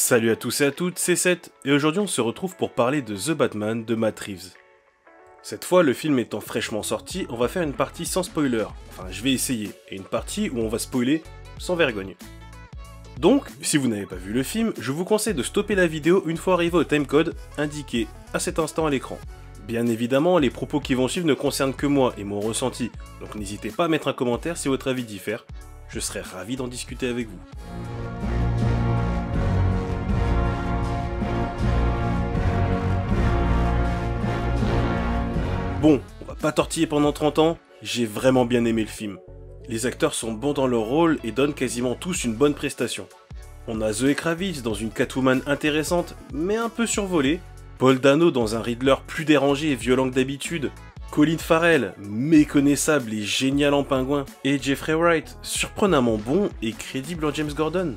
Salut à tous et à toutes, c'est Seth, et aujourd'hui on se retrouve pour parler de The Batman de Matt Reeves. Cette fois, le film étant fraîchement sorti, on va faire une partie sans spoiler, enfin je vais essayer, et une partie où on va spoiler sans vergogne. Donc, si vous n'avez pas vu le film, je vous conseille de stopper la vidéo une fois arrivé au timecode indiqué à cet instant à l'écran. Bien évidemment, les propos qui vont suivre ne concernent que moi et mon ressenti, donc n'hésitez pas à mettre un commentaire si votre avis diffère, je serai ravi d'en discuter avec vous. Bon, on va pas tortiller pendant 30 ans, j'ai vraiment bien aimé le film. Les acteurs sont bons dans leur rôle et donnent quasiment tous une bonne prestation. On a Zoe Kravitz dans une Catwoman intéressante, mais un peu survolée, Paul Dano dans un Riddler plus dérangé et violent que d'habitude, Colin Farrell, méconnaissable et génial en pingouin, et Jeffrey Wright, surprenamment bon et crédible en James Gordon.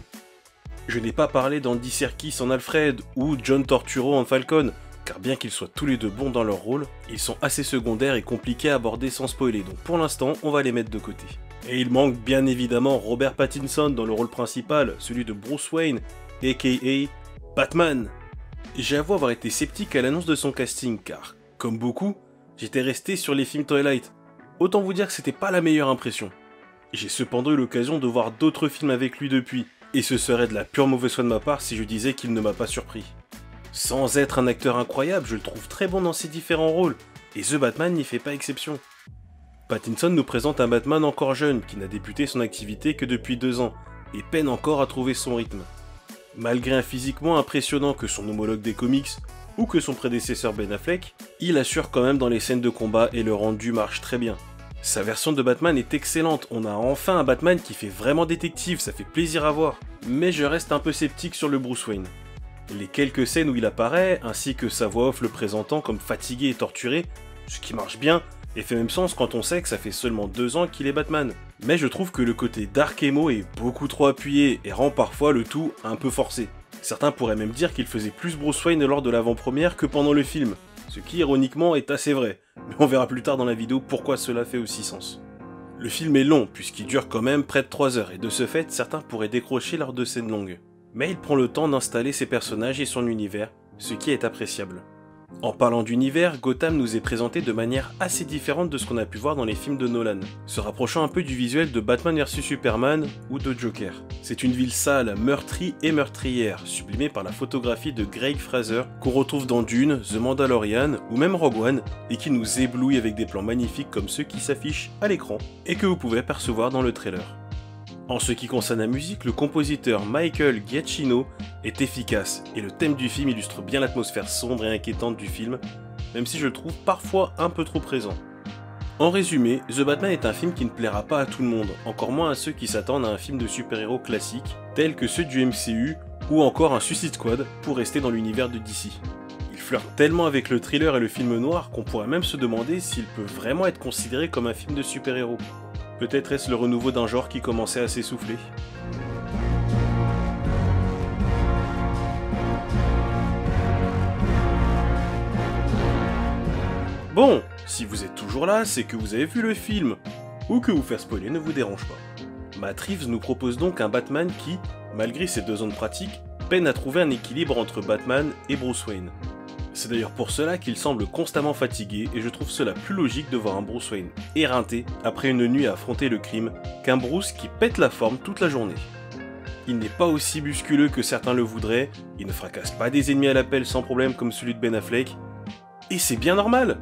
Je n'ai pas parlé d'Andy Serkis en Alfred ou John Turturro en Falcon, car bien qu'ils soient tous les deux bons dans leur rôle, ils sont assez secondaires et compliqués à aborder sans spoiler, donc pour l'instant, on va les mettre de côté. Et il manque bien évidemment Robert Pattinson dans le rôle principal, celui de Bruce Wayne, aka Batman. J'avoue avoir été sceptique à l'annonce de son casting, car, comme beaucoup, j'étais resté sur les films Twilight. Autant vous dire que c'était pas la meilleure impression. J'ai cependant eu l'occasion de voir d'autres films avec lui depuis, et ce serait de la pure mauvaise foi de ma part si je disais qu'il ne m'a pas surpris. Sans être un acteur incroyable, je le trouve très bon dans ses différents rôles, et The Batman n'y fait pas exception. Pattinson nous présente un Batman encore jeune, qui n'a débuté son activité que depuis 2 ans, et peine encore à trouver son rythme. Malgré un physique moins impressionnant que son homologue des comics, ou que son prédécesseur Ben Affleck, il assure quand même dans les scènes de combat et le rendu marche très bien. Sa version de Batman est excellente, on a enfin un Batman qui fait vraiment détective, ça fait plaisir à voir. Mais je reste un peu sceptique sur le Bruce Wayne. Les quelques scènes où il apparaît, ainsi que sa voix off le présentant comme fatigué et torturé, ce qui marche bien, et fait même sens quand on sait que ça fait seulement 2 ans qu'il est Batman. Mais je trouve que le côté dark emo est beaucoup trop appuyé et rend parfois le tout un peu forcé. Certains pourraient même dire qu'il faisait plus Bruce Wayne lors de l'avant-première que pendant le film, ce qui ironiquement est assez vrai, mais on verra plus tard dans la vidéo pourquoi cela fait aussi sens. Le film est long puisqu'il dure quand même près de 3 heures et de ce fait certains pourraient décrocher lors de scènes longues. Mais il prend le temps d'installer ses personnages et son univers, ce qui est appréciable. En parlant d'univers, Gotham nous est présenté de manière assez différente de ce qu'on a pu voir dans les films de Nolan, se rapprochant un peu du visuel de Batman vs Superman ou de Joker. C'est une ville sale, meurtrie et meurtrière, sublimée par la photographie de Greig Fraser qu'on retrouve dans Dune, The Mandalorian ou même Rogue One, et qui nous éblouit avec des plans magnifiques comme ceux qui s'affichent à l'écran et que vous pouvez apercevoir dans le trailer. En ce qui concerne la musique, le compositeur Michael Giacchino est efficace, et le thème du film illustre bien l'atmosphère sombre et inquiétante du film, même si je le trouve parfois un peu trop présent. En résumé, The Batman est un film qui ne plaira pas à tout le monde, encore moins à ceux qui s'attendent à un film de super-héros classique, tels que ceux du MCU, ou encore un Suicide Squad, pour rester dans l'univers de DC. Il flirte tellement avec le thriller et le film noir qu'on pourrait même se demander s'il peut vraiment être considéré comme un film de super-héros. Peut-être est-ce le renouveau d'un genre qui commençait à s'essouffler. Bon, si vous êtes toujours là, c'est que vous avez vu le film, ou que vous faire spoiler ne vous dérange pas. Matt Reeves nous propose donc un Batman qui, malgré ses 2 ans de pratique, peine à trouver un équilibre entre Batman et Bruce Wayne. C'est d'ailleurs pour cela qu'il semble constamment fatigué et je trouve cela plus logique de voir un Bruce Wayne éreinté après une nuit à affronter le crime qu'un Bruce qui pète la forme toute la journée. Il n'est pas aussi musculeux que certains le voudraient, il ne fracasse pas des ennemis à l'appel sans problème comme celui de Ben Affleck, et c'est bien normal.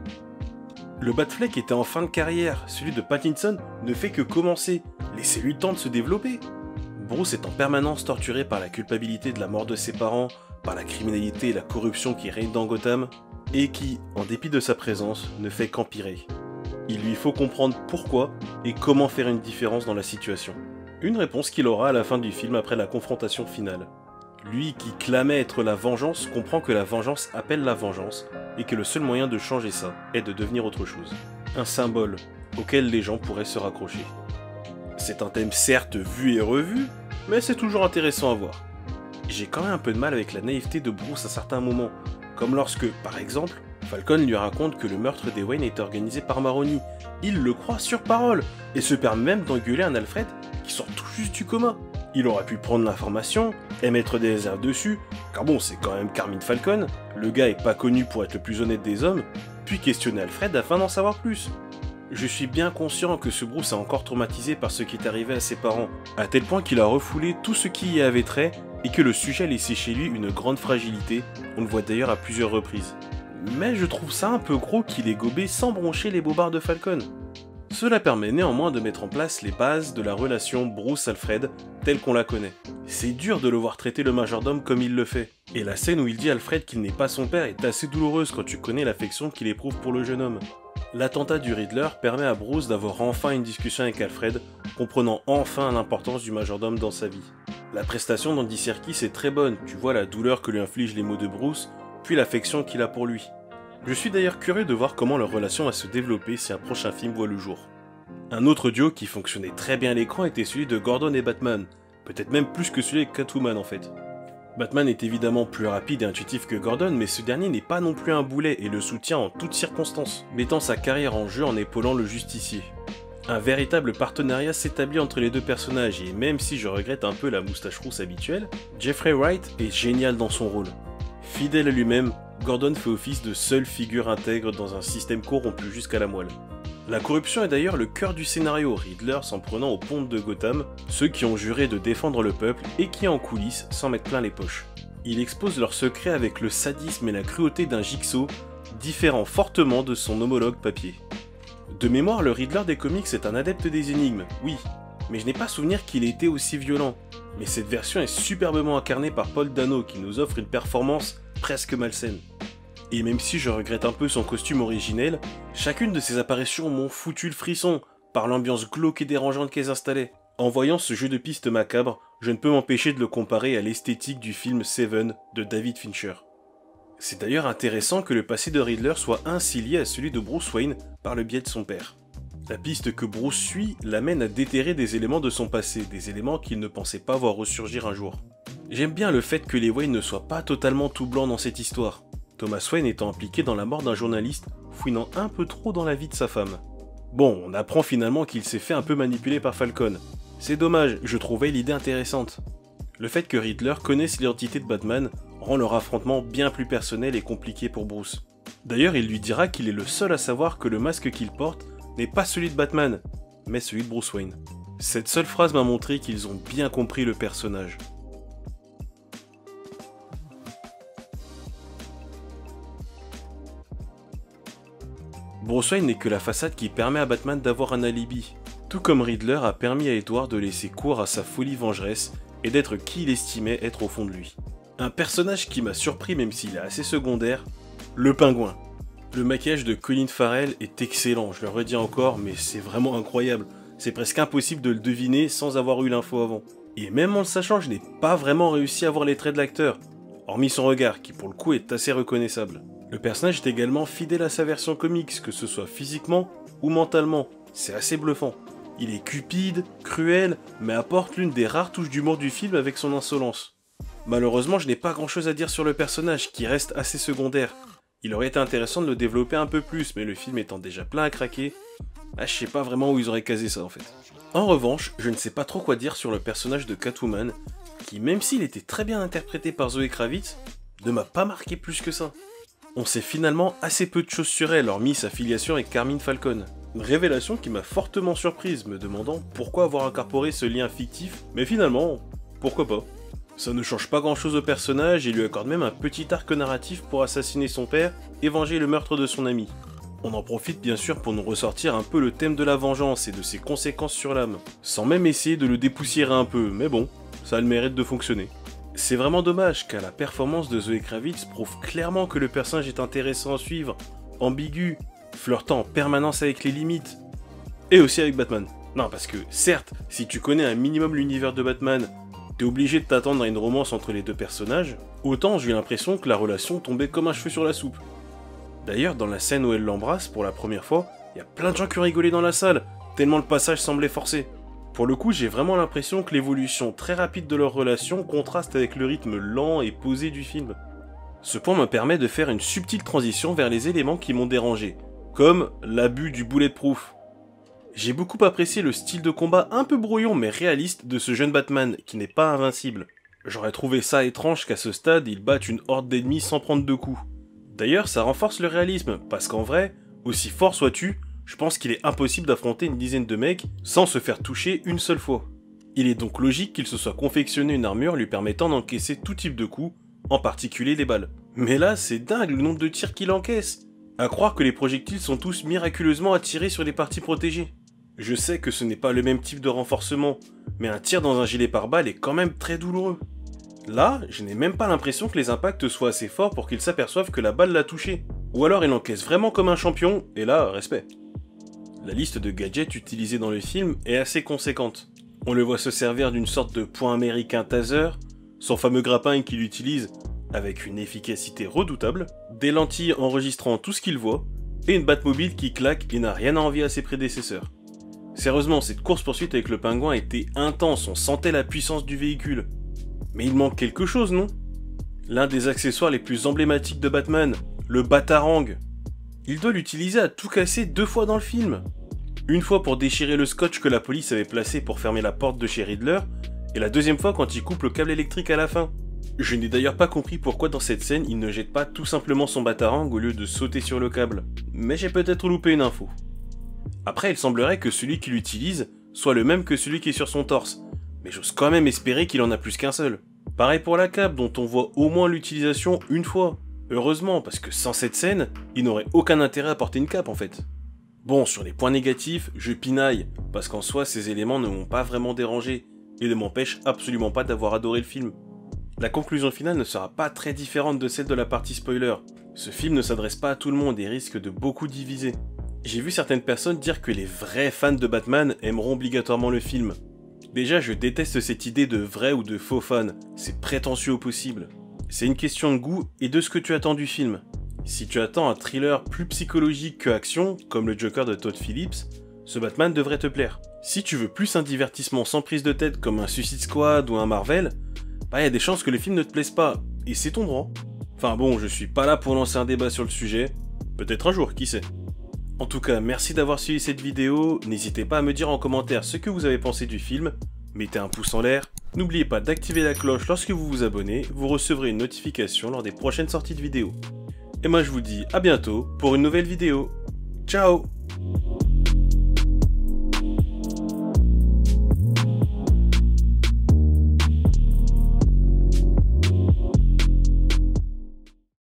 Le Batfleck était en fin de carrière, celui de Pattinson ne fait que commencer, laissez-lui le temps de se développer. Bruce est en permanence torturé par la culpabilité de la mort de ses parents, par la criminalité et la corruption qui règnent dans Gotham, et qui, en dépit de sa présence, ne fait qu'empirer. Il lui faut comprendre pourquoi et comment faire une différence dans la situation. Une réponse qu'il aura à la fin du film après la confrontation finale. Lui qui clamait être la vengeance comprend que la vengeance appelle la vengeance, et que le seul moyen de changer ça est de devenir autre chose. Un symbole auquel les gens pourraient se raccrocher. C'est un thème certes vu et revu, mais c'est toujours intéressant à voir. J'ai quand même un peu de mal avec la naïveté de Bruce à certains moments, comme lorsque, par exemple, Falcon lui raconte que le meurtre des Wayne est organisé par Maroni. Il le croit sur parole, et se permet même d'engueuler un Alfred qui sort tout juste du coma. Il aurait pu prendre l'information, émettre des réserves dessus, car bon, c'est quand même Carmine Falcone, le gars est pas connu pour être le plus honnête des hommes, puis questionner Alfred afin d'en savoir plus. Je suis bien conscient que ce Bruce est encore traumatisé par ce qui est arrivé à ses parents, à tel point qu'il a refoulé tout ce qui y avait trait, et que le sujet a laissé chez lui une grande fragilité, on le voit d'ailleurs à plusieurs reprises. Mais je trouve ça un peu gros qu'il ait gobé sans broncher les bobards de Falcone. Cela permet néanmoins de mettre en place les bases de la relation Bruce-Alfred telle qu'on la connaît. C'est dur de le voir traiter le majordome comme il le fait, et la scène où il dit à Alfred qu'il n'est pas son père est assez douloureuse quand tu connais l'affection qu'il éprouve pour le jeune homme. L'attentat du Riddler permet à Bruce d'avoir enfin une discussion avec Alfred, comprenant enfin l'importance du majordome dans sa vie. La prestation d'Andy Serkis est très bonne, tu vois la douleur que lui infligent les mots de Bruce, puis l'affection qu'il a pour lui. Je suis d'ailleurs curieux de voir comment leur relation va se développer si un prochain film voit le jour. Un autre duo qui fonctionnait très bien à l'écran était celui de Gordon et Batman, peut-être même plus que celui avec Catwoman en fait. Batman est évidemment plus rapide et intuitif que Gordon, mais ce dernier n'est pas non plus un boulet et le soutient en toutes circonstances, mettant sa carrière en jeu en épaulant le justicier. Un véritable partenariat s'établit entre les deux personnages et même si je regrette un peu la moustache rousse habituelle, Jeffrey Wright est génial dans son rôle. Fidèle à lui-même, Gordon fait office de seule figure intègre dans un système corrompu jusqu'à la moelle. La corruption est d'ailleurs le cœur du scénario, Riddler s'en prenant aux pontes de Gotham, ceux qui ont juré de défendre le peuple et qui en coulisses s'en mettent plein les poches. Il expose leurs secrets avec le sadisme et la cruauté d'un Jigsaw, différant fortement de son homologue papier. De mémoire, le Riddler des comics est un adepte des énigmes, oui, mais je n'ai pas souvenir qu'il ait été aussi violent. Mais cette version est superbement incarnée par Paul Dano qui nous offre une performance presque malsaine. Et même si je regrette un peu son costume originel, chacune de ses apparitions m'ont foutu le frisson, par l'ambiance glauque et dérangeante qu'elles installaient. En voyant ce jeu de pistes macabre, je ne peux m'empêcher de le comparer à l'esthétique du film Seven de David Fincher. C'est d'ailleurs intéressant que le passé de Riddler soit ainsi lié à celui de Bruce Wayne par le biais de son père. La piste que Bruce suit l'amène à déterrer des éléments de son passé, des éléments qu'il ne pensait pas voir ressurgir un jour. J'aime bien le fait que les Wayne ne soient pas totalement tout blancs dans cette histoire. Thomas Wayne étant impliqué dans la mort d'un journaliste, fouinant un peu trop dans la vie de sa femme. Bon, on apprend finalement qu'il s'est fait un peu manipuler par Falcone. C'est dommage, je trouvais l'idée intéressante. Le fait que Riddler connaisse l'identité de Batman rend leur affrontement bien plus personnel et compliqué pour Bruce. D'ailleurs, il lui dira qu'il est le seul à savoir que le masque qu'il porte n'est pas celui de Batman, mais celui de Bruce Wayne. Cette seule phrase m'a montré qu'ils ont bien compris le personnage. Bruce Wayne n'est que la façade qui permet à Batman d'avoir un alibi, tout comme Riddler a permis à Edward de laisser cours à sa folie vengeresse et d'être qui il estimait être au fond de lui. Un personnage qui m'a surpris même s'il est assez secondaire, le pingouin. Le maquillage de Colin Farrell est excellent, je le redis encore, mais c'est vraiment incroyable. C'est presque impossible de le deviner sans avoir eu l'info avant. Et même en le sachant, je n'ai pas vraiment réussi à voir les traits de l'acteur, hormis son regard, qui pour le coup est assez reconnaissable. Le personnage est également fidèle à sa version comics, que ce soit physiquement ou mentalement, c'est assez bluffant. Il est cupide, cruel, mais apporte l'une des rares touches d'humour du film avec son insolence. Malheureusement, je n'ai pas grand chose à dire sur le personnage, qui reste assez secondaire. Il aurait été intéressant de le développer un peu plus, mais le film étant déjà plein à craquer, je sais pas vraiment où ils auraient casé ça en fait. En revanche, je ne sais pas trop quoi dire sur le personnage de Catwoman, qui même s'il était très bien interprété par Zoé Kravitz, ne m'a pas marqué plus que ça. On sait finalement assez peu de choses sur elle, hormis sa filiation avec Carmine Falcone. Une révélation qui m'a fortement surprise, me demandant pourquoi avoir incorporé ce lien fictif, mais finalement, pourquoi pas. Ça ne change pas grand chose au personnage et lui accorde même un petit arc narratif pour assassiner son père et venger le meurtre de son ami. On en profite bien sûr pour nous ressortir un peu le thème de la vengeance et de ses conséquences sur l'âme, sans même essayer de le dépoussiérer un peu, mais bon, ça a le mérite de fonctionner. C'est vraiment dommage car la performance de Zoé Kravitz prouve clairement que le personnage est intéressant à suivre, ambigu, flirtant en permanence avec les limites, et aussi avec Batman. Non parce que certes, si tu connais un minimum l'univers de Batman, t'es obligé de t'attendre à une romance entre les deux personnages, autant j'ai eu l'impression que la relation tombait comme un cheveu sur la soupe. D'ailleurs, dans la scène où elle l'embrasse pour la première fois, il y a plein de gens qui ont rigolé dans la salle, tellement le passage semblait forcé. Pour le coup, j'ai vraiment l'impression que l'évolution très rapide de leur relation contraste avec le rythme lent et posé du film. Ce point me permet de faire une subtile transition vers les éléments qui m'ont dérangé, comme l'abus du bulletproof. J'ai beaucoup apprécié le style de combat un peu brouillon mais réaliste de ce jeune Batman qui n'est pas invincible. J'aurais trouvé ça étrange qu'à ce stade il batte une horde d'ennemis sans prendre de coups. D'ailleurs ça renforce le réalisme, parce qu'en vrai, aussi fort sois-tu, je pense qu'il est impossible d'affronter une dizaine de mecs sans se faire toucher une seule fois. Il est donc logique qu'il se soit confectionné une armure lui permettant d'encaisser tout type de coups, en particulier les balles. Mais là c'est dingue le nombre de tirs qu'il encaisse. À croire que les projectiles sont tous miraculeusement attirés sur les parties protégées. Je sais que ce n'est pas le même type de renforcement, mais un tir dans un gilet pare-balles est quand même très douloureux. Là, je n'ai même pas l'impression que les impacts soient assez forts pour qu'il s'aperçoive que la balle l'a touché. Ou alors il encaisse vraiment comme un champion, et là, respect. La liste de gadgets utilisés dans le film est assez conséquente. On le voit se servir d'une sorte de poing américain taser, son fameux grappin qu'il utilise avec une efficacité redoutable, des lentilles enregistrant tout ce qu'il voit, et une Batmobile qui claque et n'a rien à envier à ses prédécesseurs. Sérieusement, cette course-poursuite avec le pingouin était intense, on sentait la puissance du véhicule. Mais il manque quelque chose, non? L'un des accessoires les plus emblématiques de Batman, le Batarang. Il doit l'utiliser à tout casser 2 fois dans le film. Une fois pour déchirer le scotch que la police avait placé pour fermer la porte de chez Riddler, et la deuxième fois quand il coupe le câble électrique à la fin. Je n'ai d'ailleurs pas compris pourquoi dans cette scène il ne jette pas tout simplement son Batarang au lieu de sauter sur le câble. Mais j'ai peut-être loupé une info. Après, il semblerait que celui qu'il utilise soit le même que celui qui est sur son torse, mais j'ose quand même espérer qu'il en a plus qu'un seul. Pareil pour la cape, dont on voit au moins l'utilisation une fois. Heureusement, parce que sans cette scène, il n'aurait aucun intérêt à porter une cape en fait. Bon, sur les points négatifs, je pinaille, parce qu'en soi, ces éléments ne m'ont pas vraiment dérangé, et ne m'empêchent absolument pas d'avoir adoré le film. La conclusion finale ne sera pas très différente de celle de la partie spoiler. Ce film ne s'adresse pas à tout le monde et risque de beaucoup diviser. J'ai vu certaines personnes dire que les vrais fans de Batman aimeront obligatoirement le film. Déjà, je déteste cette idée de vrai ou de faux fan, c'est prétentieux au possible. C'est une question de goût et de ce que tu attends du film. Si tu attends un thriller plus psychologique que action, comme le Joker de Todd Phillips, ce Batman devrait te plaire. Si tu veux plus un divertissement sans prise de tête comme un Suicide Squad ou un Marvel, bah y a des chances que le film ne te plaise pas, et c'est ton droit. Enfin bon, je suis pas là pour lancer un débat sur le sujet, peut-être un jour, qui sait. En tout cas, merci d'avoir suivi cette vidéo, n'hésitez pas à me dire en commentaire ce que vous avez pensé du film, mettez un pouce en l'air, n'oubliez pas d'activer la cloche lorsque vous vous abonnez, vous recevrez une notification lors des prochaines sorties de vidéos. Et moi je vous dis à bientôt pour une nouvelle vidéo. Ciao!